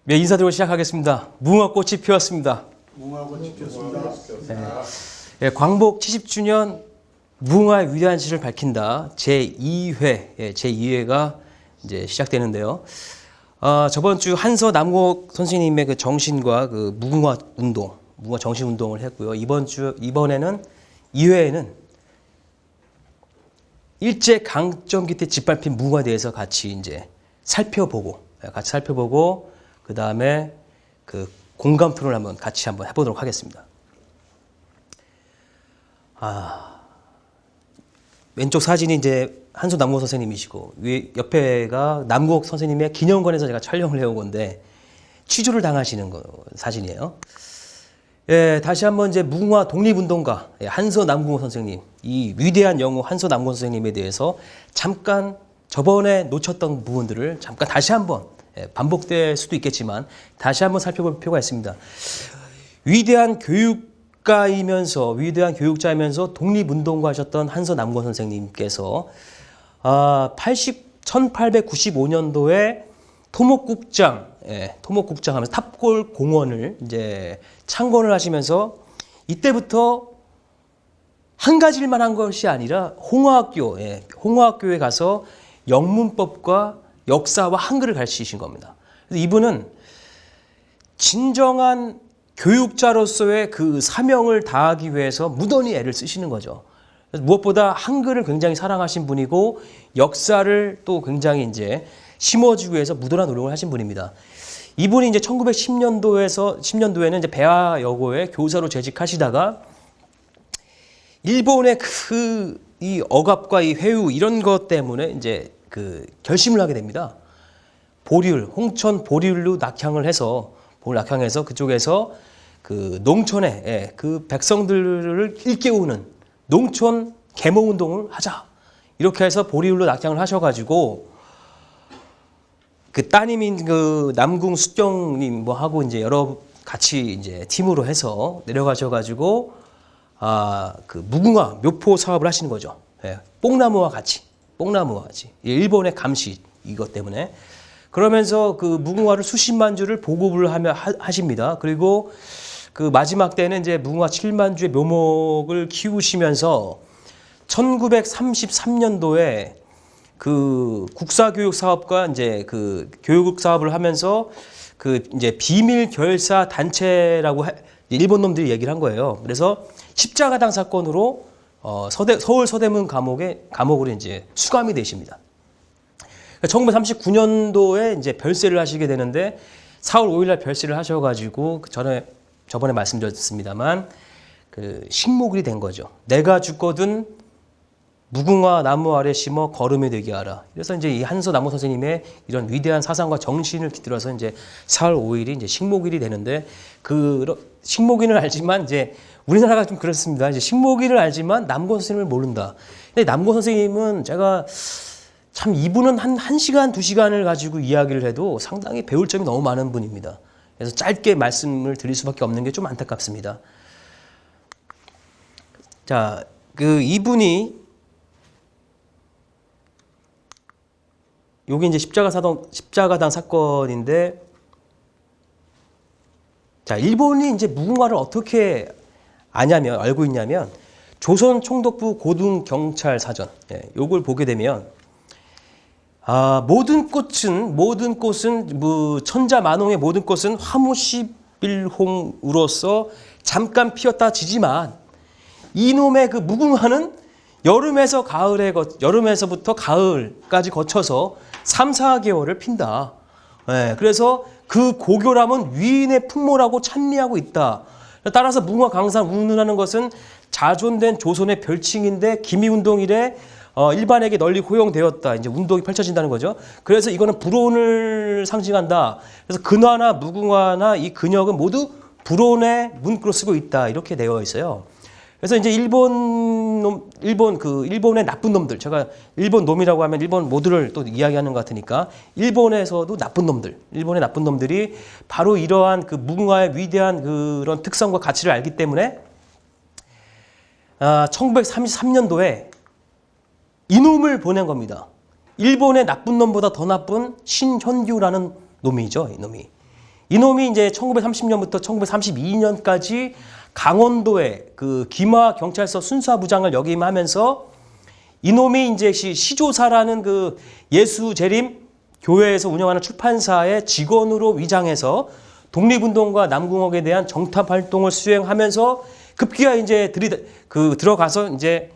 네, 인사드리고 시작하겠습니다. 무궁화꽃이 피었습니다. 무궁화꽃이 피었습니다. 네, 광복 70주년 무궁화의 위대한 시를 밝힌다 제2회, 제2회가 이제 시작되는데요. 저번 주 한서 남곡 선생님의 그 정신과 그 무궁화 운동, 무궁화 정신 운동을 했고요. 이번에는 2회에는 일제 강점 기때 짓밟힌 무궁화에 대해서 같이 이제 살펴보고 그 다음에 그 공감 토론을 같이 한번 해보도록 하겠습니다. 왼쪽 사진이 이제 한소 남곡 선생님이시고 옆에가 남곡 선생님의 기념관에서 제가 촬영을 해온 건데 취조를 당하시는 사진이에요. 예, 다시 한번 이제 무궁화 독립운동가 한서 남궁호 선생님, 이 위대한 영웅 한서 남궁호 선생님에 대해서 잠깐 저번에 놓쳤던 부분들을 잠깐 다시 한번 반복될 수도 있겠지만 다시 한번 살펴볼 필요가 있습니다. 위대한 교육자이면서 독립운동가 하셨던 한서 남궁호 선생님께서 1895년도에 토목국장 하면서 탑골 공원을 이제 창건을 하시면서 이때부터 한 가지만 한 것이 아니라 홍어학교에 가서 영문법과 역사와 한글을 가르치신 겁니다. 그래서 이분은 진정한 교육자로서의 그 사명을 다하기 위해서 무던히 애를 쓰시는 거죠. 그래서 무엇보다 한글을 굉장히 사랑하신 분이고 역사를 또 굉장히 이제 심어주기 위해서 무던한 노력을 하신 분입니다. 이분이 이제 1910년도에는 이제 배화여고에 교사로 재직하시다가 일본의 이 억압과 이 회유 이런 것 때문에 이제 그 결심을 하게 됩니다. 홍천 보리울로 낙향해서 그쪽에서 그 농촌에 그 백성들을 일깨우는 농촌 계몽 운동을 하자. 이렇게 해서 보리울로 낙향을 하셔가지고 그 따님인 그 남궁 수경님 하고 이제 같이 이제 팀으로 해서 내려가셔가지고 그 무궁화 묘포 사업을 하시는 거죠. 뽕나무와 같이 일본의 감시 이것 때문에 그러면서 그 무궁화를 수십만 주를 보급을 하십니다. 그리고 그 마지막 때는 이제 무궁화 7만 주의 묘목을 키우시면서 1933년도에 그 국사교육 사업과 이제 그 교육 사업을 하면서 그 이제 비밀 결사 단체라고 일본 놈들이 얘기를 한 거예요. 그래서 십자가당 사건으로 서울 서대문 감옥으로 이제 수감이 되십니다. 1939년도에 이제 별세를 하시게 되는데 4월 5일날 별세를 하셔가지고 저번에 말씀드렸습니다만 그 식목일이 된 거죠. 내가 죽거든 무궁화 나무 아래 심어 거름이 되게 하라. 그래서 이제 이 한서 남궁호 선생님의 이런 위대한 사상과 정신을 깃들어서 이제 4월 5일이 이제 식목일이 되는데 그 식목일을 알지만 이제 우리나라가 좀 그렇습니다. 이제 식목일을 알지만 남궁호 선생님을 모른다. 근데 남궁호 선생님은 제가 참 이분은 한 1시간, 2시간을 가지고 이야기를 해도 상당히 배울 점이 너무 많은 분입니다. 그래서 짧게 말씀을 드릴 수밖에 없는 게 좀 안타깝습니다. 자, 이분이 요게 이제 십자가당 사건인데, 자, 일본이 이제 무궁화를 어떻게 알고 있냐면, 조선 총독부 고등경찰 사전, 요걸 보게 되면, 모든 꽃은, 천자만홍의 모든 꽃은 화무시빌홍으로서 잠깐 피었다 지지만, 이놈의 그 무궁화는 여름에서부터 가을까지 거쳐서 3, 4개월을 핀다. 그래서 그 고교람은 위인의 풍모라고 찬미하고 있다. 따라서 무궁화 강산 운운하는 것은 자존된 조선의 별칭인데 기미운동 이래 일반에게 널리 호용되었다. 이제 운동이 펼쳐진다는 거죠. 그래서 이거는 불온을 상징한다. 그래서 근화나 무궁화나 이 근역은 모두 불온의 문구로 쓰고 있다. 이렇게 되어 있어요. 그래서 이제 일본의 나쁜 놈들, 제가 일본 놈이라고 하면 일본 모두를 또 이야기하는 것 같으니까 일본에서도 일본의 나쁜 놈들이 바로 이러한 그 무궁화의 위대한 그런 특성과 가치를 알기 때문에 1933년도에 이놈을 보낸 겁니다. 일본의 나쁜 놈보다 더 나쁜 신현규라는 놈이죠, 이놈이. 이놈이 이제 1930년부터 1932년까지 강원도의 그 김하 경찰서 순사부장을 역임하면서 이놈이 이제 시조사라는 그 예수 재림 교회에서 운영하는 출판사의 직원으로 위장해서 독립운동과 남궁옥에 대한 정탑 활동을 수행하면서 급기야 이제 들어가서 이제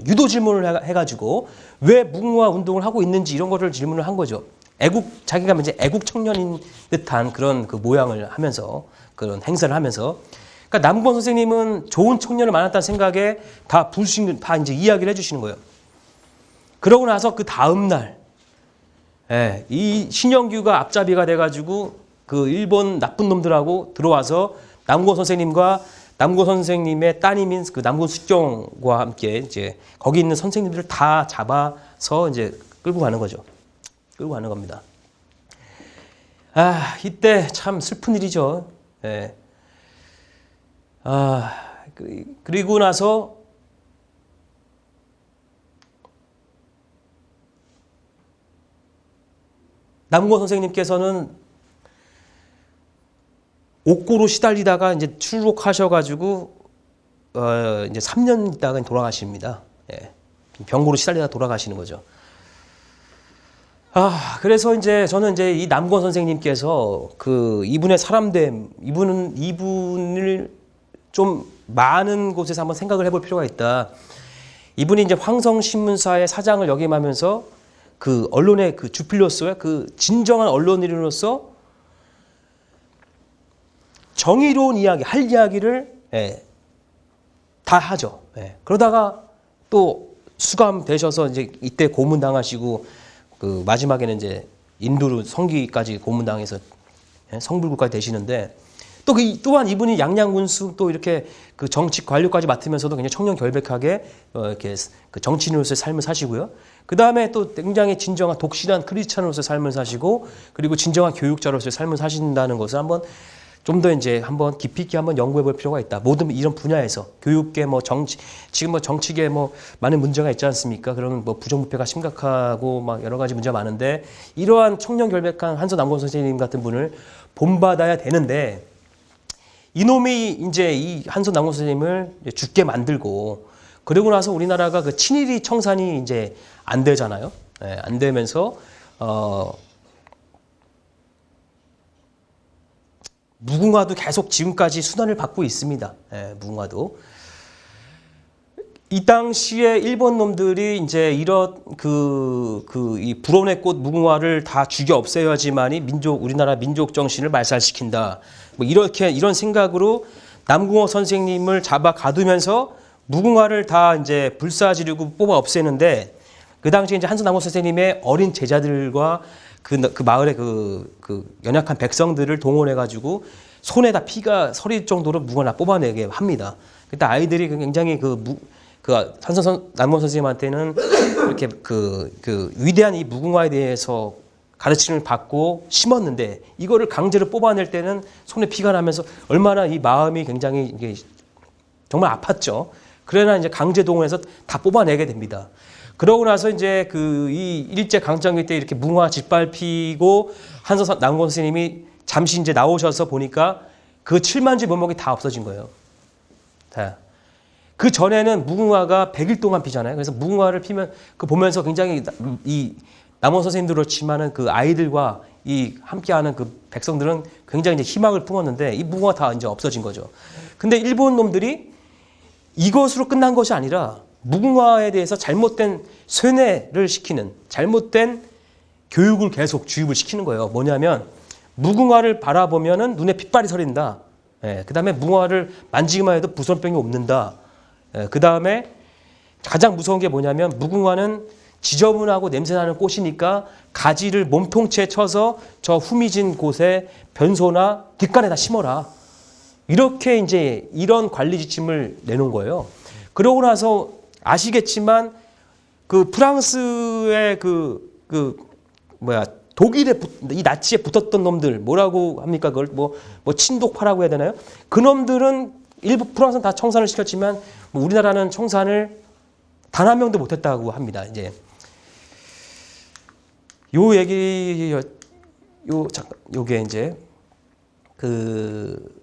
유도 질문을 해가지고 왜 무궁화 운동을 하고 있는지 이런 거를 질문을 한 거죠. 자기가 이제 애국 청년인 듯한 그런 그 모양을 하면서 그런 행사를 하면서. 그러니까 남궁옥 선생님은 좋은 청년을 만났다는 생각에 다 이제 이야기를 해주시는 거예요. 그러고 나서 그 다음 날, 이 신영규가 앞잡이가 돼가지고 그 일본 나쁜 놈들하고 들어와서 남궁옥 선생님과 남궁옥 선생님의 따님인 그 남궁옥 숙경과 함께 이제 거기 있는 선생님들을 다 잡아서 이제 끌고 가는 거죠. 끌고 가는 겁니다. 아, 이때 참 슬픈 일이죠. 예. 아, 그리고 나서 남궁옥 선생님께서는 옥고로 시달리다가 이제 출국하셔가지고 이제 3년 있다가 돌아가십니다. 예. 병고로 시달리다 돌아가시는 거죠. 아, 그래서 이제 저는 이제 이 남궁옥 선생님께서 그 이분의 사람됨, 이분을 좀 많은 곳에서 한번 생각을 해볼 필요가 있다. 이분이 이제 황성신문사의 사장을 역임하면서 그 언론의 그 주필로서의 그 진정한 언론인으로서 정의로운 이야기, 할 이야기를 다 하죠. 그러다가 또 수감되셔서 이제 이때 고문당하시고 그 마지막에는 이제 인두로 성기까지 고문당해서 성불구까지 되시는데 또한 이분이 양양군수 또 이렇게 그 정치 관료까지 맡으면서도 굉장히 청년 결백하게 이렇게 그 정치인으로서의 삶을 사시고요. 그 다음에 또 굉장히 진정한 독실한 크리스찬으로서의 삶을 사시고 그리고 진정한 교육자로서의 삶을 사신다는 것을 한번 좀 더 이제 한번 깊이 있게 한번 연구해 볼 필요가 있다. 모든 이런 분야에서 교육계 뭐 정치 지금 뭐 정치계 뭐 많은 문제가 있지 않습니까? 그런 뭐 부정부패가 심각하고 막 여러 가지 문제가 많은데 이러한 청년 결백한 한서 남궁옥 선생님 같은 분을 본받아야 되는데 이놈이 이제 이 한서 남궁옥 선생님을 죽게 만들고 그러고 나서 우리나라가 그 친일이 청산이 이제 안 되잖아요. 안 되면서 무궁화도 계속 지금까지 순환을 받고 있습니다. 무궁화도. 이 당시에 일본 놈들이 이제 이런 이 불온의 꽃 무궁화를 다 죽여 없애야지만이 우리나라 민족 정신을 말살시킨다. 뭐 이런 생각으로 남궁옥 선생님을 잡아 가두면서 무궁화를 다 이제 불사지르고 뽑아 없애는데 그 당시에 이제 한서 남궁옥 선생님의 어린 제자들과 그 마을의 그 연약한 백성들을 동원해가지고 손에다 피가 서릴 정도로 무궁화를 뽑아내게 합니다. 그때 아이들이 굉장히 한서 남궁옥 선생님한테는 이렇게 그 위대한 이 무궁화에 대해서 가르침을 받고 심었는데 이거를 강제로 뽑아낼 때는 손에 피가 나면서 얼마나 이 마음이 굉장히 이게 정말 아팠죠. 그러나 이제 강제 동원해서 다 뽑아내게 됩니다. 그러고 나서 이제 이 일제 강점기 때 이렇게 무궁화 짓밟히고 한서 남궁옥 선생님이 잠시 이제 나오셔서 보니까 그 7만 주 묘목이 다 없어진 거예요. 다. 그 전에는 무궁화가 100일 동안 피잖아요. 그래서 무궁화를 피면 보면서 굉장히 이 남궁옥 선생님도 그렇지만은 그 아이들과 이 함께하는 그 백성들은 굉장히 이제 희망을 품었는데 이 무궁화 다 이제 없어진 거죠. 근데 일본 놈들이 이것으로 끝난 것이 아니라 무궁화에 대해서 잘못된 쇠뇌를 시키는 잘못된 교육을 계속 주입을 시키는 거예요. 뭐냐면 무궁화를 바라보면은 눈에 핏발이 서린다. 그 다음에 무궁화를 만지기만 해도 부선병이 옵는다. 그 다음에 가장 무서운 게 뭐냐면 무궁화는 지저분하고 냄새나는 꽃이니까 가지를 몸통채 쳐서 저 후미진 곳에 변소나 뒷간에다 심어라. 이렇게 이제 이런 관리 지침을 내놓은 거예요. 그러고 나서 아시겠지만 그 프랑스의 독일에 이 나치에 붙었던 놈들 뭐라고 합니까? 그걸 뭐 친독파라고 해야 되나요? 그 놈들은 일부 프랑스는 다 청산을 시켰지만 우리나라는 청산을 단 한 명도 못했다고 합니다. 이제 요 얘기 요게 이제 그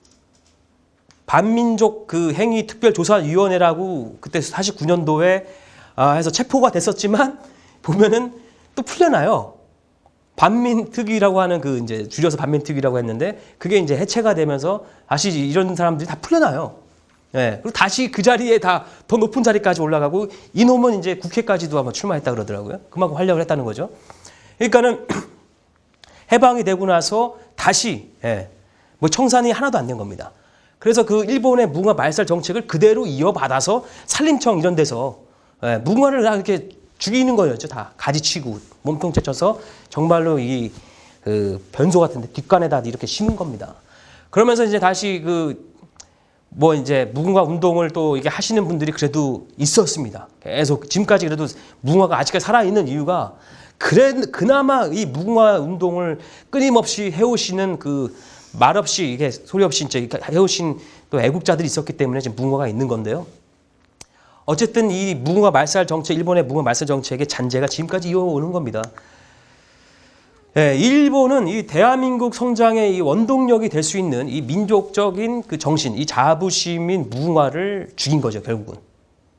반민족 그 행위 특별조사위원회라고 그때 49년도에 해서 체포가 됐었지만 보면은 또 풀려나요. 반민특위라고 하는 그 이제 줄여서 반민특위라고 했는데 그게 이제 해체가 되면서 다시 이런 사람들이 다 풀려나요. 예. 그리고 다시 그 자리에 다 더 높은 자리까지 올라가고 이놈은 이제 국회까지도 아마 출마했다 그러더라고요. 그만큼 활약을 했다는 거죠. 그러니까는 해방이 되고 나서 다시 뭐 청산이 하나도 안 된 겁니다. 그래서 그 일본의 무궁화 말살 정책을 그대로 이어받아서 산림청 이런 데서 무궁화를 다 이렇게 죽이는 거였죠. 다 가지치고 몸통째 쳐서 정말로 이 그 변소 같은데 뒷간에다 이렇게 심은 겁니다. 그러면서 이제 다시 그 뭐 이제 무궁화 운동을 또 이게 하시는 분들이 그래도 있었습니다. 계속 지금까지 그래도 무궁화가 아직까지 살아 있는 이유가 그나마 이 무궁화 운동을 끊임없이 해오시는 그 말없이 이게 소리 없이 이제 해오신 또 애국자들이 있었기 때문에 지금 무궁화가 있는 건데요. 어쨌든 이 무궁화 말살 정책, 일본의 무궁화 말살 정책의 잔재가 지금까지 이어오는 겁니다. 일본은 이 대한민국 성장의 이 원동력이 될 수 있는 이 민족적인 그 정신, 이 자부심인 무궁화를 죽인 거죠, 결국은.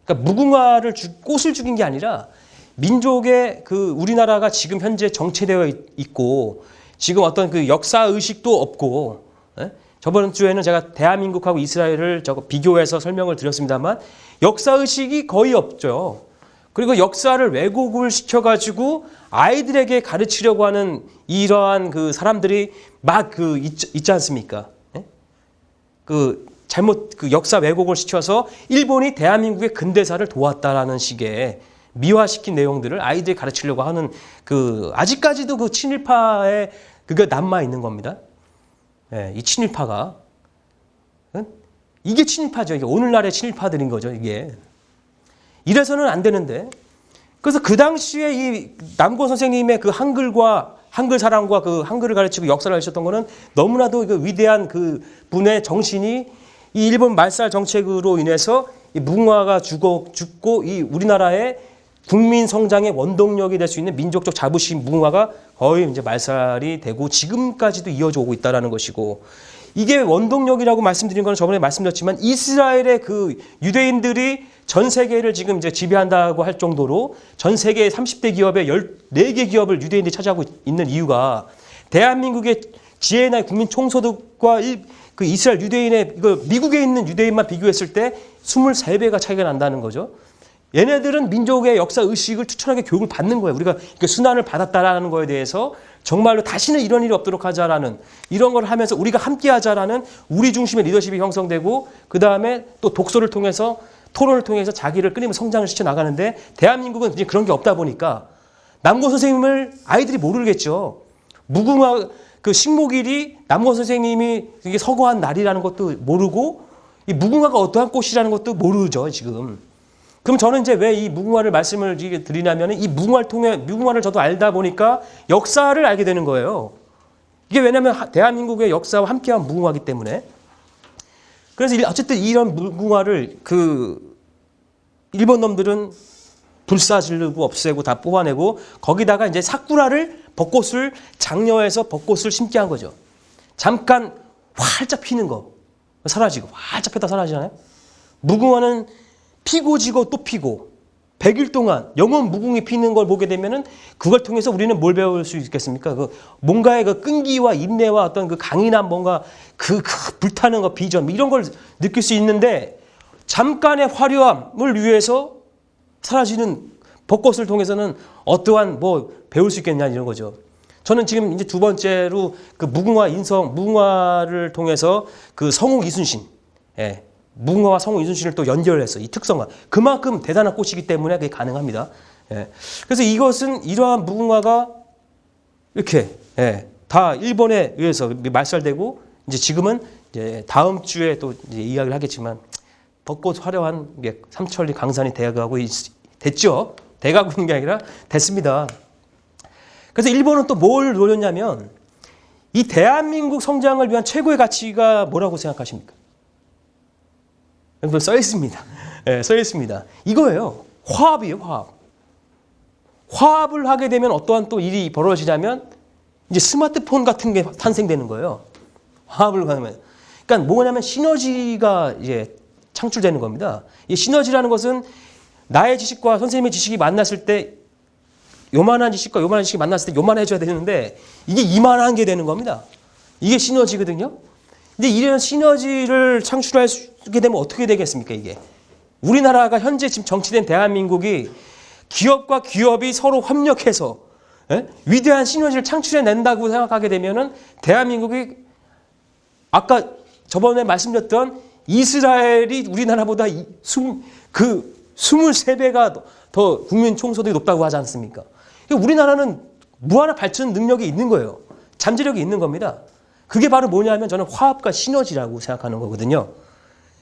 그러니까 무궁화를 꽃을 죽인 게 아니라 민족의 그 우리나라가 지금 현재 정체되어 있고 지금 어떤 그 역사 의식도 없고 저번 주에는 제가 대한민국하고 이스라엘을 비교해서 설명을 드렸습니다만 역사 의식이 거의 없죠. 그리고 역사를 왜곡을 시켜가지고 아이들에게 가르치려고 하는 이러한 그 사람들이 막 그 있지 않습니까? 그 잘못 그 역사 왜곡을 시켜서 일본이 대한민국의 근대사를 도왔다라는 식의 미화시킨 내용들을 아이들이 가르치려고 하는 그 아직까지도 그 친일파의 그게 남아 있는 겁니다. 이 친일파가 이게 친일파죠. 이게 오늘날의 친일파들인 거죠. 이게 이래서는 안 되는데 그래서 그 당시에 이 남고 선생님의 그 한글 사랑과 그 한글을 가르치고 역사를 가르쳤던 거는 너무나도 그 위대한 그 분의 정신이 이 일본 말살 정책으로 인해서 이 무궁화가 죽고 이 우리나라의 국민 성장의 원동력이 될 수 있는 민족적 자부심 무궁화가 거의 이제 말살이 되고 지금까지도 이어져 오고 있다라는 것이고 이게 원동력이라고 말씀드린 건 저번에 말씀드렸지만 이스라엘의 그 유대인들이 전 세계를 지금 이제 지배한다고 할 정도로 전 세계 30대 기업의 14개 기업을 유대인들이 차지하고 있는 이유가 대한민국의 GNI 국민 총소득과 그 이스라엘 유대인의 미국에 있는 유대인만 비교했을 때 23배가 차이가 난다는 거죠. 얘네들은 민족의 역사 의식을 추천하게 교육을 받는 거예요. 우리가 순환을 받았다라는 거에 대해서 정말로 다시는 이런 일이 없도록 하자라는 이런 걸 하면서 우리가 함께 하자라는 우리 중심의 리더십이 형성되고 그 다음에 또 독서를 통해서 토론을 통해서 자기를 끊임없이 성장을 시켜 나가는데 대한민국은 이제 그런 게 없다 보니까 남고 선생님을 아이들이 모르겠죠. 무궁화 그 식목일이 남고 선생님이 이게 서거한 날이라는 것도 모르고 이 무궁화가 어떠한 꽃이라는 것도 모르죠 지금. 그럼 저는 이제 왜 이 무궁화를 말씀을 드리냐면 이 무궁화를 통해 무궁화를 저도 알다 보니까 역사를 알게 되는 거예요. 이게 왜냐하면 대한민국의 역사와 함께한 무궁화이기 때문에. 그래서 어쨌든 이런 무궁화를 그 일본 놈들은 불사지르고 없애고 다 뽑아내고 거기다가 이제 사쿠라를 벚꽃을 장려해서 벚꽃을 심게 한 거죠. 잠깐 활짝 피는 거 사라지고 활짝 폈다 사라지잖아요. 무궁화는 피고 지고 또 피고 100일 동안 영원 무궁이 피는 걸 보게 되면은 그걸 통해서 우리는 뭘 배울 수 있겠습니까? 그 뭔가의 그 끈기와 인내와 어떤 그 강인한 뭔가 그 불타는 거 비전 이런 걸 느낄 수 있는데 잠깐의 화려함을 위해서 사라지는 벚꽃을 통해서는 어떠한 뭐 배울 수 있겠냐 이런 거죠. 저는 지금 이제 두 번째로 그 무궁화를 통해서 그 성우 이순신, 무궁화와 성우 이순신을 또 연결해서 이 특성화 그만큼 대단한 꽃이기 때문에 그게 가능합니다. 그래서 이러한 무궁화가 이렇게 다 일본에 의해서 말살되고 이제 지금은 이제 다음 주에 또 이제 이야기를 하겠지만 벚꽃 화려한 게 삼천리 강산이 돼가고 됐죠. 돼가고 있는 게 아니라 됐습니다. 그래서 일본은 또 뭘 노렸냐면 이 대한민국 성장을 위한 최고의 가치가 뭐라고 생각하십니까? 여기 써 있습니다. 써 있습니다. 이거예요. 화합이에요, 화합. 화합을 하게 되면 어떠한 또 일이 벌어지냐면 이제 스마트폰 같은 게 탄생되는 거예요. 화합을 가면. 그러니까 뭐냐면 시너지가 이제 창출되는 겁니다. 이 시너지라는 것은 나의 지식과 선생님의 지식이 만났을 때 요만한 지식과 요만한 지식이 만났을 때 요만해져야 되는데 이게 이만한 게 되는 겁니다. 이게 시너지거든요. 근데 이런 시너지를 창출하게 되면 어떻게 되겠습니까, 이게? 우리나라가 현재 지금 정치된 대한민국이 기업과 기업이 서로 협력해서 위대한 시너지를 창출해낸다고 생각하게 되면은 대한민국이 아까 저번에 말씀드렸던 이스라엘이 우리나라보다 23배가 더 국민 총소득이 높다고 하지 않습니까? 우리나라는 무한한 발전 능력이 있는 거예요. 잠재력이 있는 겁니다. 그게 바로 뭐냐면 저는 화합과 시너지라고 생각하는 거거든요.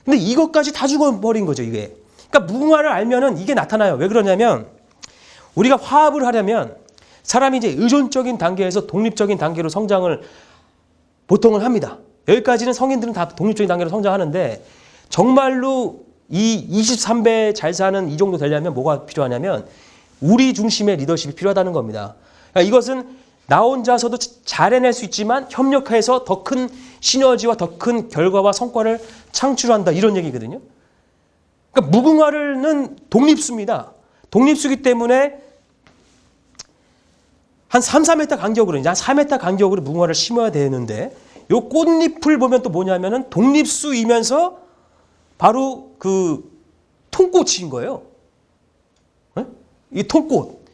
근데 이것까지 다 죽어버린 거죠, 이게. 그러니까 무궁화를 알면은 이게 나타나요. 왜 그러냐면 우리가 화합을 하려면 사람이 이제 의존적인 단계에서 독립적인 단계로 성장을 보통은 합니다. 여기까지는 성인들은 다 독립적인 단계로 성장하는데 정말로 이 23배 잘 사는 이 정도 되려면 뭐가 필요하냐면 우리 중심의 리더십이 필요하다는 겁니다. 그러니까 이것은 나 혼자서도 잘 해낼 수 있지만 협력해서 더 큰 시너지와 더 큰 결과와 성과를 창출한다 이런 얘기거든요. 그러니까 무궁화는 독립수입니다. 독립수기 때문에 한 3, 4m 간격으로 이제 한 4m 간격으로 무궁화를 심어야 되는데 요 꽃잎을 보면 또 뭐냐면은 독립수이면서 바로 그 통꽃인 거예요. 이 통꽃.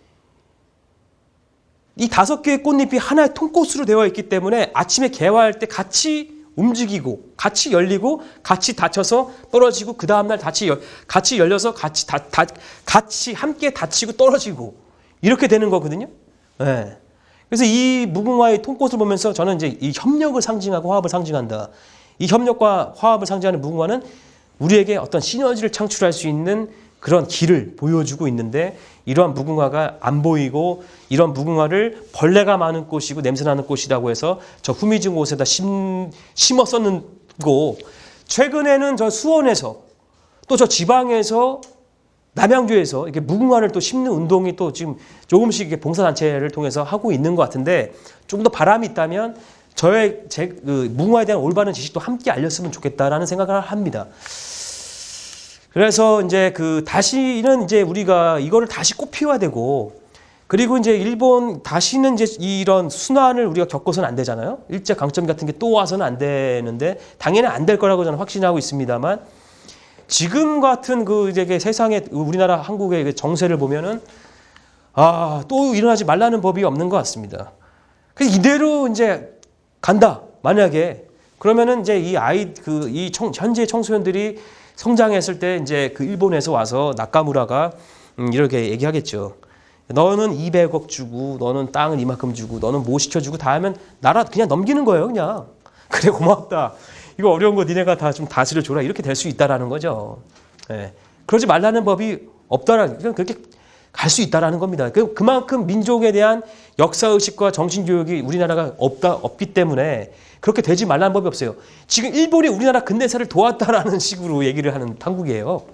이 5개의 꽃잎이 하나의 통꽃으로 되어 있기 때문에 아침에 개화할 때 같이 움직이고 같이 열리고 같이 닫혀서 떨어지고 그 다음날 같이 열려서 같이 함께 닫히고 떨어지고 이렇게 되는 거거든요. 네. 그래서 이 무궁화의 통꽃을 보면서 저는 이제 이 협력을 상징하고 화합을 상징한다. 이 협력과 화합을 상징하는 무궁화는 우리에게 어떤 시너지를 창출할 수 있는 그런 길을 보여주고 있는데 이러한 무궁화가 안 보이고 이런 무궁화를 벌레가 많은 꽃이고 냄새나는 꽃이라고 해서 저 후미진 곳에다 심었었고 최근에는 저 수원에서 또 저 지방에서 남양주에서 이렇게 무궁화를 또 심는 운동이 또 지금 조금씩 이렇게 봉사단체를 통해서 하고 있는 것 같은데 좀 더 바람이 있다면 그 무궁화에 대한 올바른 지식도 함께 알렸으면 좋겠다라는 생각을 합니다. 그래서 이제 다시는 이제 우리가 이거를 다시 꽃피워야 되고 그리고 이제 일본 다시는 이제 이런 순환을 우리가 겪어서는 안 되잖아요. 일제 강점 같은 게 또 와서는 안 되는데 당연히 안 될 거라고 저는 확신하고 있습니다만 지금 같은 이제 세상의 우리나라 한국의 정세를 보면은 또 일어나지 말라는 법이 없는 것 같습니다. 그래서 이대로 이제 간다. 만약에 그러면은 이제 현재 청소년들이 성장했을 때 이제 일본에서 와서 나카무라가 이렇게 얘기하겠죠. 너는 200억 주고 너는 땅을 이만큼 주고 너는 뭐 시켜주고 다 하면 나라 그냥 넘기는 거예요. 그냥. 그래 고맙다. 이거 어려운 거 니네가 다 좀 다스려줘라. 이렇게 될 수 있다라는 거죠. 예. 그러지 말라는 법이 없다라는 그렇게 갈 수 있다라는 겁니다. 그만큼 민족에 대한 역사의식과 정신교육이 우리나라가 없기 때문에 그렇게 되지 말라는 법이 없어요. 지금 일본이 우리나라 근대사를 도왔다라는 식으로 얘기를 하는 한국이에요.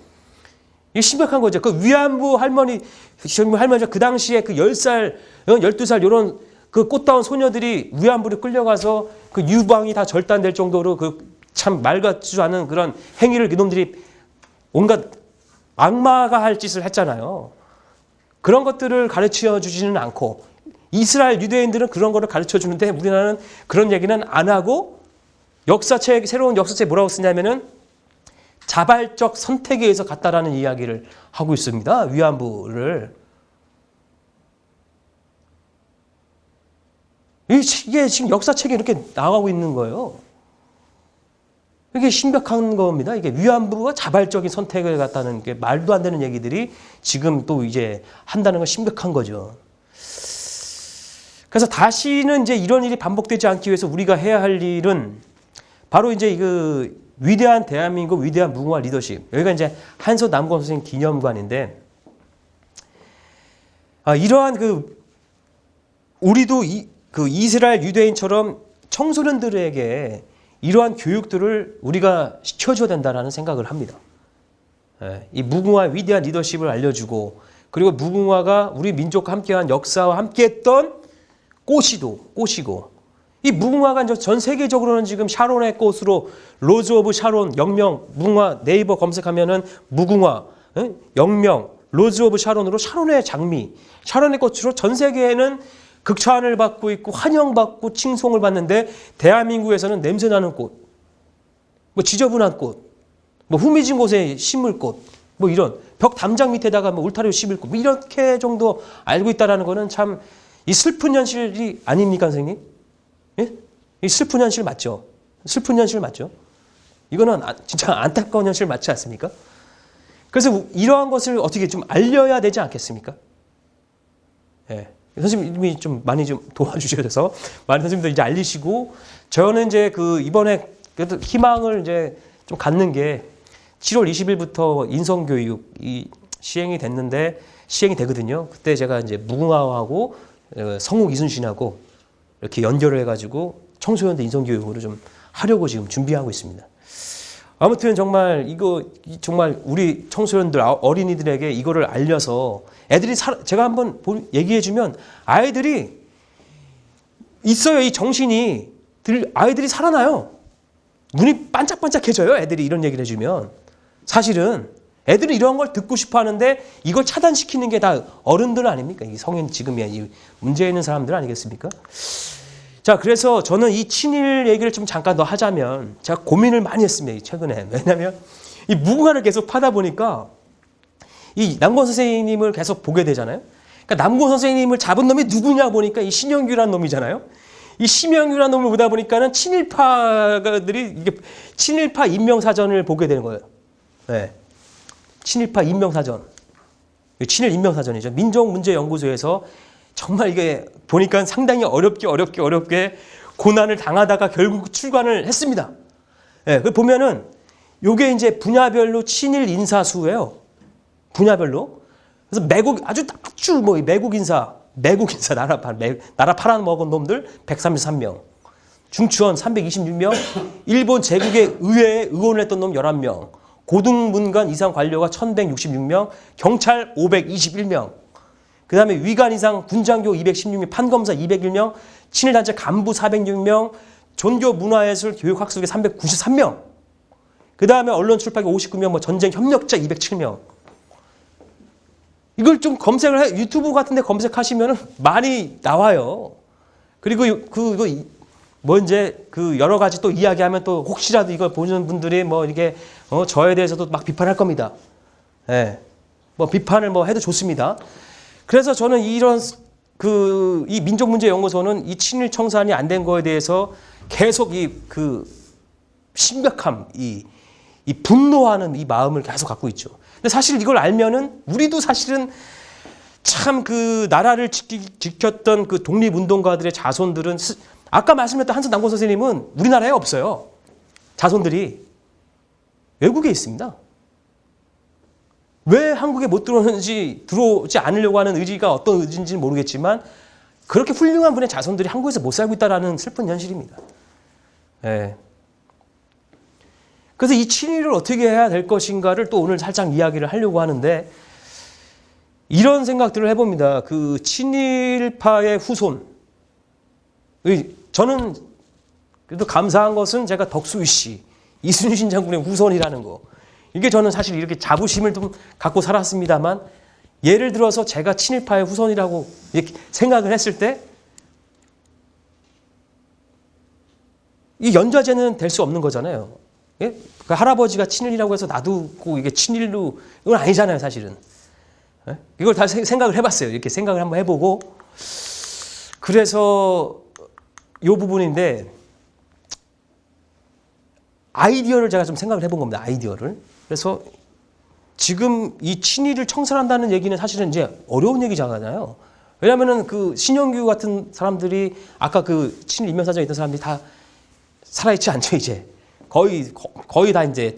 이게 심각한 거죠. 위안부 할머니가 그 당시에 10살, 12살 이런 꽃다운 소녀들이 위안부를 끌려가서 유방이 다 절단될 정도로 참 말 같지도 않은 그런 행위를 이놈들이 온갖 악마가 할 짓을 했잖아요. 그런 것들을 가르쳐 주지는 않고 이스라엘 유대인들은 그런 거를 가르쳐 주는데 우리나라는 그런 얘기는 안 하고 새로운 역사책 뭐라고 쓰냐면은 자발적 선택에 의해서 갔다라는 이야기를 하고 있습니다. 위안부를. 이게 지금 역사책에 이렇게 나가고 있는 거예요. 이게 심각한 겁니다. 이게 위안부가 자발적인 선택을 갖다는 게 말도 안 되는 얘기들이 지금 또 이제 한다는 건 심각한 거죠. 그래서 다시는 이제 이런 일이 반복되지 않기 위해서 우리가 해야 할 일은 바로 이제 위대한 대한민국 위대한 무궁화 리더십. 여기가 이제 한서 남권 선생 기념관인데 이러한 우리도 이스라엘 유대인처럼 청소년들에게 이러한 교육들을 우리가 시켜줘야 된다라는 생각을 합니다. 이 무궁화의 위대한 리더십을 알려주고 그리고 무궁화가 우리 민족과 함께한 역사와 함께했던 꽃이고 이 무궁화가 이제 전 세계적으로는 지금 샤론의 꽃으로 로즈 오브 샤론, 영명, 무궁화 네이버 검색하면은 무궁화, 영명, 로즈 오브 샤론으로 샤론의 장미, 샤론의 꽃으로 전 세계에는 극찬을 받고 있고 환영받고 칭송을 받는데 대한민국에서는 냄새나는 꽃, 뭐 지저분한 꽃, 뭐 후미진 곳에 심을 꽃, 뭐 이런 벽 담장 밑에다가 뭐 울타리로 심을 꽃, 뭐 이렇게 정도 알고 있다라는 거는 참 이 슬픈 현실이 아닙니까, 선생님? 예? 이 슬픈 현실 맞죠? 슬픈 현실 맞죠? 이거는 진짜 안타까운 현실 맞지 않습니까? 그래서 이러한 것을 어떻게 좀 알려야 되지 않겠습니까? 예. 선생님이 좀 많이 좀 도와주셔서 많은 선생님들 이제 알리시고 저는 이제 그 이번에 그래도 희망을 이제 좀 갖는 게 7월 20일부터 인성교육이 시행이 되거든요. 그때 제가 이제 무궁화하고 성욱 이순신하고 이렇게 연결을 해가지고 청소년들 인성교육으로 좀 하려고 지금 준비하고 있습니다. 아무튼 정말 정말 우리 청소년들 어린이들에게 이거를 알려서 애들이 제가 한번 얘기해주면 아이들이 있어요. 이 정신이 아이들이 살아나요. 눈이 반짝반짝해져요. 애들이 이런 얘기를 해주면 사실은 애들은 이런 걸 듣고 싶어 하는데 이걸 차단시키는 게 다 어른들 아닙니까? 이 성인 지금의 이 문제 있는 사람들 아니겠습니까? 자, 그래서 저는 이 친일 얘기를 좀 잠깐 더 하자면 제가 고민을 많이 했습니다. 최근에. 왜냐하면 이 무궁화를 계속 파다 보니까 이 남권 선생님을 계속 보게 되잖아요. 그러니까 남권 선생님을 잡은 놈이 누구냐 보니까 이 신영규라는 놈이잖아요. 이 신영규라는 놈을 보다 보니까는 친일파들이 이게 친일파 인명사전을 보게 되는 거예요. 네. 친일파 인명사전. 친일 인명사전이죠. 민족문제연구소에서 정말 이게 보니까 상당히 어렵게 고난을 당하다가 결국 출간을 했습니다. 예, 그 보면은 요게 이제 분야별로 친일 인사수예요. 분야별로. 그래서 아주 뭐 매국 인사 나라 팔아먹은 놈들 133명. 중추원 326명, 일본 제국의 의회에 의원을 했던 놈 11명, 고등문관 이상 관료가 1166명, 경찰 521명, 그 다음에 위관 이상 군장교 216명, 판검사 201명, 친일단체 간부 406명, 종교문화예술 교육학술계 393명, 그 다음에 언론 출판계 59명, 뭐 전쟁 협력자 207명. 이걸 좀 유튜브 같은 데 검색하시면 많이 나와요. 그리고 여러 가지 또 이야기하면 또 혹시라도 이걸 보는 분들이 뭐 이렇게 저에 대해서도 막 비판할 겁니다. 예. 뭐 비판을 뭐 해도 좋습니다. 그래서 저는 이 민족문제연구소는 이 친일 청산이 안 된 거에 대해서 계속 심각함, 이 분노하는 이 마음을 계속 갖고 있죠. 근데 사실 이걸 알면은 우리도 사실은 참 나라를 지켰던 독립운동가들의 자손들은 아까 말씀드렸던 한스 남권 선생님은 우리나라에 없어요. 자손들이 외국에 있습니다. 왜 한국에 못 들어오지 않으려고 하는 의지가 어떤 의지인지는 모르겠지만 그렇게 훌륭한 분의 자손들이 한국에서 못 살고 있다는 슬픈 현실입니다. 네. 그래서 이 친일을 어떻게 해야 될 것인가를 또 오늘 살짝 이야기를 하려고 하는데 이런 생각들을 해봅니다. 친일파의 후손. 저는 그래도 감사한 것은 제가 덕수희 씨, 이순신 장군의 후손이라는 거. 이게 저는 사실 이렇게 자부심을 좀 갖고 살았습니다만 예를 들어서 제가 친일파의 후손이라고 이렇게 생각을 했을 때 이 연좌제는 될 수 없는 거잖아요. 예? 할아버지가 친일이라고 해서 놔두고 이게 친일로 이건 아니잖아요, 사실은. 예? 이걸 다 생각을 해봤어요. 이렇게 생각을 한번 해보고 그래서 이 부분인데 아이디어를 제가 좀 생각을 해본 겁니다. 아이디어를. 그래서 지금 이 친일을 청산한다는 얘기는 사실은 이제 어려운 얘기잖아요. 왜냐하면은 신영규 같은 사람들이 아까 친일 인명사전에 있던 사람들이 다 살아있지 않죠, 이제. 거의 다 이제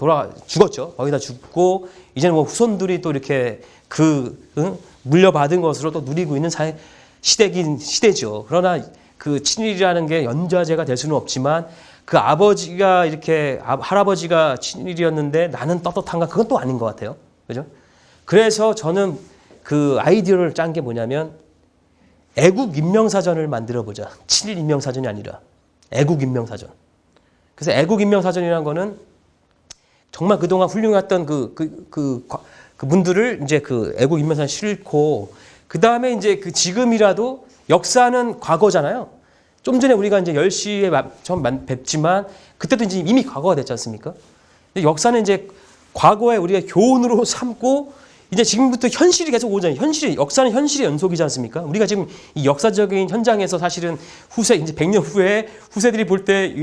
죽었죠. 거의 다 죽고, 이제는 뭐 후손들이 또 이렇게 물려받은 것으로 또 누리고 있는 시대죠. 그러나 친일이라는 게 연좌제가 될 수는 없지만 아버지가 할아버지가 친일이었는데 나는 떳떳한가? 그건 또 아닌 것 같아요. 그죠? 그래서 저는 아이디어를 짠 게 뭐냐면 애국 인명사전을 만들어 보자. 친일 인명사전이 아니라 애국 인명사전. 그래서 애국 인명사전이라는 거는 정말 그동안 훌륭했던 그 분들을 이제 그 애국 인명사전 싣고 그 다음에 이제 그 지금이라도 역사는 과거잖아요. 좀 전에 우리가 이제 10시에 처음 뵙지만 그때도 이제 이미 과거가 됐지 않습니까? 근데 역사는 이제 과거에 우리가 교훈으로 삼고 이제 지금부터 현실이 계속 오잖아요. 역사는 현실의 연속이지 않습니까? 우리가 지금 이 역사적인 현장에서 사실은 이제 100년 후에 후세들이 볼 때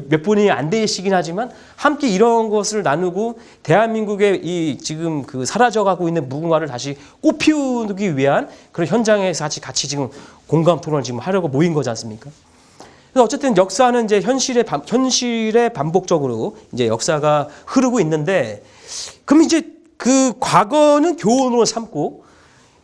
몇 분이 안 되시긴 하지만 함께 이런 것을 나누고 대한민국의 이 지금 그 사라져가고 있는 무궁화를 다시 꽃피우기 위한 그런 현장에서 같이 지금 공감 토론을 지금 하려고 모인 거지 않습니까? 그래서 어쨌든 역사는 이제 현실에 반복적으로 이제 역사가 흐르고 있는데 그럼 이제 그 과거는 교훈으로 삼고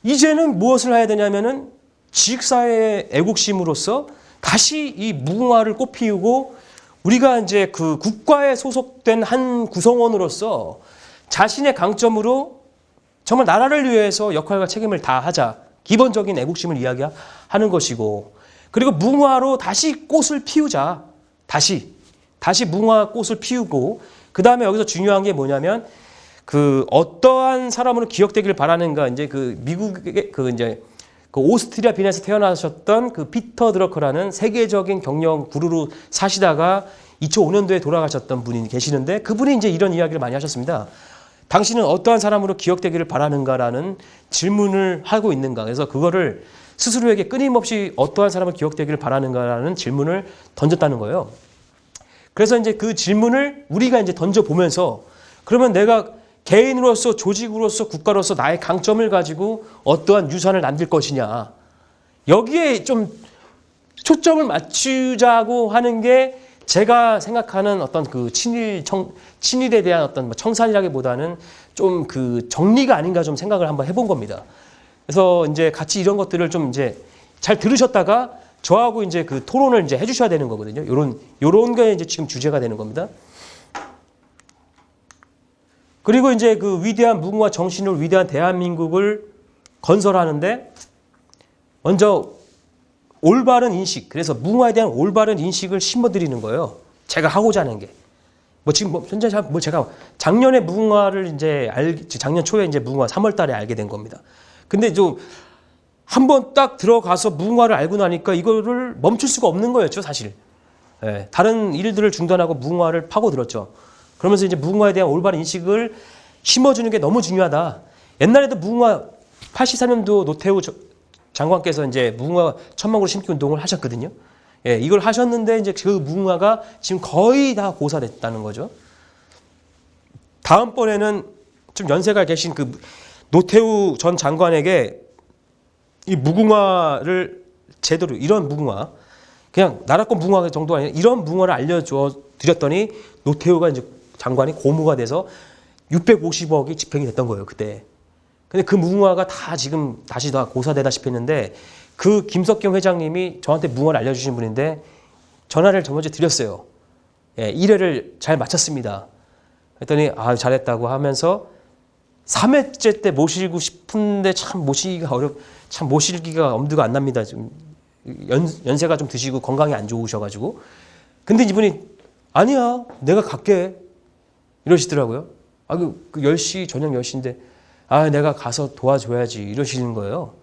이제는 무엇을 해야 되냐면은 지식사회의 애국심으로서 다시 이 무궁화를 꽃피우고 우리가 이제 그 국가에 소속된 한 구성원으로서 자신의 강점으로 정말 나라를 위해서 역할과 책임을 다하자. 기본적인 애국심을 이야기하는 것이고 그리고 무궁화로 다시 꽃을 피우자. 다시 무궁화 꽃을 피우고 그 다음에 여기서 중요한 게 뭐냐면 그 어떠한 사람으로 기억되기를 바라는가 이제 그 미국의 그 이제 그 오스트리아 빈에서 태어나셨던 그 피터 드러커라는 세계적인 경영 구루로 사시다가 2005년도에 돌아가셨던 분이 계시는데 그분이 이제 이런 이야기를 많이 하셨습니다. 당신은 어떠한 사람으로 기억되기를 바라는가라는 질문을 하고 있는가. 그래서 그거를 스스로에게 끊임없이 어떠한 사람을 기억되기를 바라는가라는 질문을 던졌다는 거예요. 그래서 이제 그 질문을 우리가 이제 던져보면서 그러면 내가 개인으로서 조직으로서 국가로서 나의 강점을 가지고 어떠한 유산을 남길 것이냐. 여기에 좀 초점을 맞추자고 하는 게 제가 생각하는 어떤 그 친일에 대한 어떤 청산이라기보다는 좀 그 정리가 아닌가 좀 생각을 한번 해본 겁니다. 그래서 이제 같이 이런 것들을 좀 이제 잘 들으셨다가 저하고 이제 그 토론을 이제 해주셔야 되는 거거든요. 요런 게 이제 지금 주제가 되는 겁니다. 그리고 이제 그 위대한 무궁화 정신으로 위대한 대한민국을 건설하는데 먼저 올바른 인식, 그래서 무궁화에 대한 올바른 인식을 심어드리는 거예요. 제가 하고자 하는 게. 지금 현재 제가 작년에 무궁화를 이제 작년 초에 이제 무궁화 3월 달에 알게 된 겁니다. 근데 좀 한번 딱 들어가서 무궁화를 알고 나니까 이거를 멈출 수가 없는 거였죠, 사실. 예, 다른 일들을 중단하고 무궁화를 파고들었죠. 그러면서 이제 무궁화에 대한 올바른 인식을 심어주는 게 너무 중요하다. 옛날에도 무궁화 84년도 노태우 장관께서 이제 무궁화 천막으로 심기 운동을 하셨거든요. 예, 이걸 하셨는데 이제 그 무궁화가 지금 거의 다 고사됐다는 거죠. 다음번에는 좀 연세가 계신 그 노태우 전 장관에게 이 무궁화를 제대로 이런 무궁화 그냥 나라권 무궁화 정도가 아니라 이런 무궁화를 알려줘 드렸더니 노태우가 이제 장관이 고무가 돼서 650억이 집행이 됐던 거예요, 그때. 근데 그 무궁화가 다 지금 다시 다 고사되다시피 했는데 그 김석경 회장님이 저한테 무궁화를 알려주신 분인데 전화를 저번주에 드렸어요. 예, 1회를 잘 마쳤습니다. 그랬더니 잘했다고 하면서 3회째 때 모시고 싶은데 참 모시기가 엄두가 안 납니다. 지금 연세가 좀 드시고 건강이 안 좋으셔가지고. 근데 이분이 아니야, 내가 갈게 이러시더라고요. 그 10시 저녁 10시인데 내가 가서 도와줘야지 이러시는 거예요.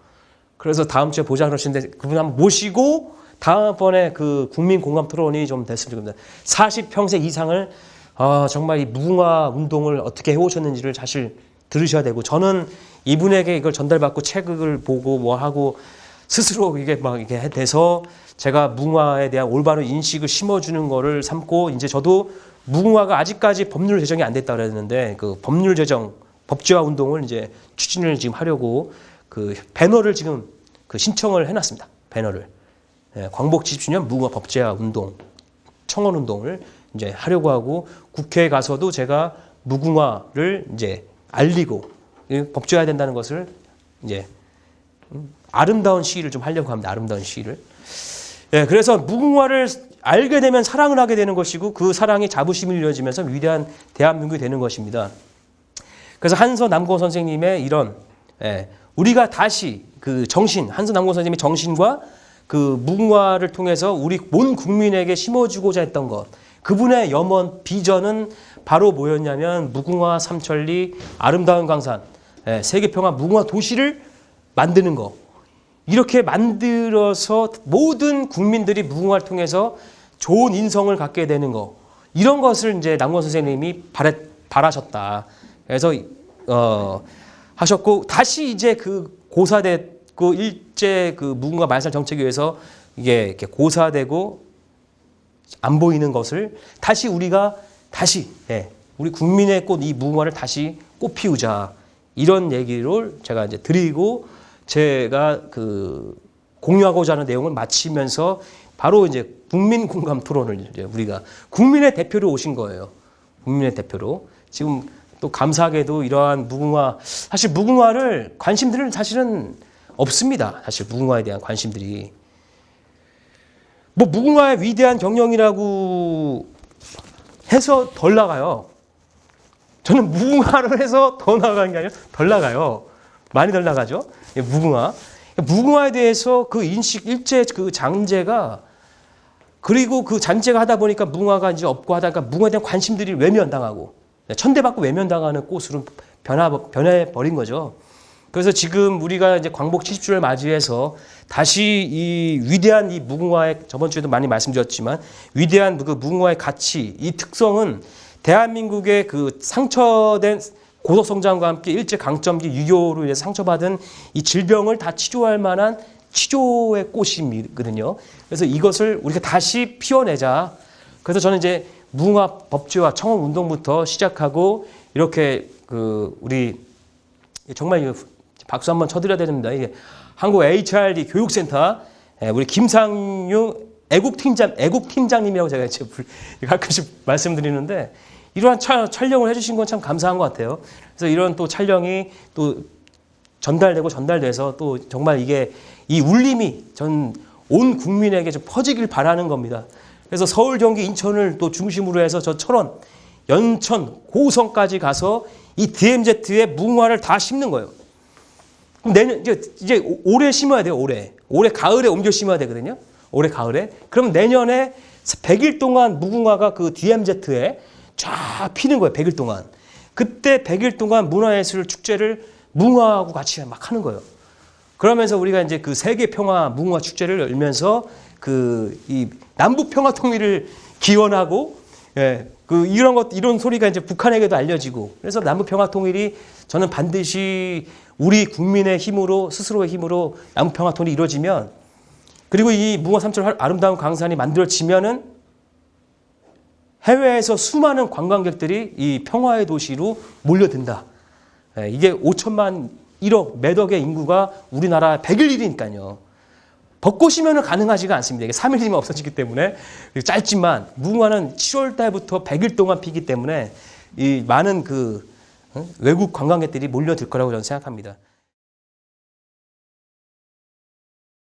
그래서 다음 주에 보자 그러시는데 그분 한번 모시고 다음번에 그 국민 공감 토론이 좀 됐으면 좋겠습니다. 40평생 이상을 정말 이 무궁화 운동을 어떻게 해오셨는지를 사실 들으셔야 되고 저는 이분에게 이걸 전달받고 책을 보고 뭐 하고 스스로 이게 막 이게 돼서 제가 무궁화에 대한 올바른 인식을 심어주는 거를 삼고 이제 저도 무궁화가 아직까지 법률 제정이 안 됐다 그랬는데 그 법률 제정 법제화 운동을 이제 추진을 지금 하려고 그 배너를 지금 그 신청을 해놨습니다. 배너를 광복 70주년 무궁화 법제화 운동 청원 운동을 이제 하려고 하고 국회에 가서도 제가 무궁화를 이제 알리고 법제화해야 된다는 것을 이제 아름다운 시위를 좀 하려고 합니다. 아름다운 시위를. 그래서 무궁화를 알게 되면 사랑을 하게 되는 것이고 그 사랑이 자부심을 이루어지면서 위대한 대한민국이 되는 것입니다. 그래서 한서 남고 선생님의 이런 우리가 다시 그 정신, 한승남공 선생님의 정신과 그 무궁화를 통해서 우리 온 국민에게 심어주고자 했던 것, 그분의 염원, 비전은 바로 뭐였냐면 무궁화 삼천리 아름다운 강산, 세계평화 무궁화 도시를 만드는 거. 이렇게 만들어서 모든 국민들이 무궁화를 통해서 좋은 인성을 갖게 되는 거. 이런 것을 이제 남궁 선생님이 바라셨다. 그래서 하셨고 다시 이제 그 고사됐고 일제 그 무궁화 말살 정책에 의해서 이게 이렇게 고사되고 안 보이는 것을 다시 우리가 다시 우리 국민의 꽃 이 무궁화를 다시 꽃 피우자 이런 얘기를 제가 이제 드리고 제가 그 공유하고자 하는 내용을 마치면서 바로 이제 국민 공감 토론을 이제 우리가 국민의 대표로 오신 거예요. 국민의 대표로 지금 또 감사하게도 이러한 무궁화 사실 무궁화를 관심들은 사실은 없습니다. 사실 무궁화에 대한 관심들이 뭐 무궁화의 위대한 경영이라고 해서 덜 나가요. 저는 무궁화를 해서 더 나가는 게 아니라 덜 나가요. 많이 덜 나가죠. 무궁화. 무궁화에 대해서 그 인식 일제 그 장제가 그리고 그 잔재가 하다 보니까 무궁화가 이제 없고 하다가 무궁화에 대한 관심들이 외면당하고 천대받고 외면당하는 꽃으로 변해 버린 거죠. 그래서 지금 우리가 이제 광복 70주를 맞이해서 다시 이 위대한 이 무궁화의 저번 주에도 많이 말씀드렸지만 위대한 그 무궁화의 가치, 이 특성은 대한민국의 그 상처된 고속 성장과 함께 일제 강점기 유교로 인해서 상처받은 이 질병을 다 치료할 만한 치료의 꽃이거든요. 그래서 이것을 우리가 다시 피워내자. 그래서 저는 이제 무궁화 법제화 청원 운동부터 시작하고 이렇게 그 우리 정말 박수 한번 쳐드려야 됩니다. 이게 한국 HRD 교육센터 우리 김상유 애국팀장님이라고 제가 이제 가끔씩 말씀드리는데 이러한 촬영을 해주신 건 참 감사한 것 같아요. 그래서 이런 또 촬영이 또 전달돼서 또 정말 이게 이 울림이 전 온 국민에게 좀 퍼지길 바라는 겁니다. 그래서 서울, 경기, 인천을 또 중심으로 해서 저 철원, 연천, 고성까지 가서 이 DMZ에 무궁화를 다 심는 거예요. 그럼 내년 이제 올해 심어야 돼요. 올해 가을에 옮겨 심어야 되거든요. 올해 가을에. 그럼 내년에 100일 동안 무궁화가 그 DMZ에 쫙 피는 거예요. 100일 동안. 그때 100일 동안 문화예술 축제를 무궁화하고 같이 막 하는 거예요. 그러면서 우리가 이제 그 세계 평화 무궁화 축제를 열면서 그 이 남북 평화 통일을 기원하고 그 이런 소리가 이제 북한에게도 알려지고 그래서 남북 평화 통일이 저는 반드시 우리 국민의 힘으로 스스로의 힘으로 남북 평화 통일이 이루어지면 그리고 이 무궁화 삼천 아름다운 강산이 만들어지면은 해외에서 수많은 관광객들이 이 평화의 도시로 몰려든다. 이게 5천만 1억 매덕의 인구가 우리나라 100일1이니까요. 벚꽃이면 가능하지가 않습니다. 이게 3일이면 없어지기 때문에 짧지만 무궁화는 7월 달부터 100일 동안 피기 때문에 이 많은 그 외국 관광객들이 몰려들 거라고 저는 생각합니다.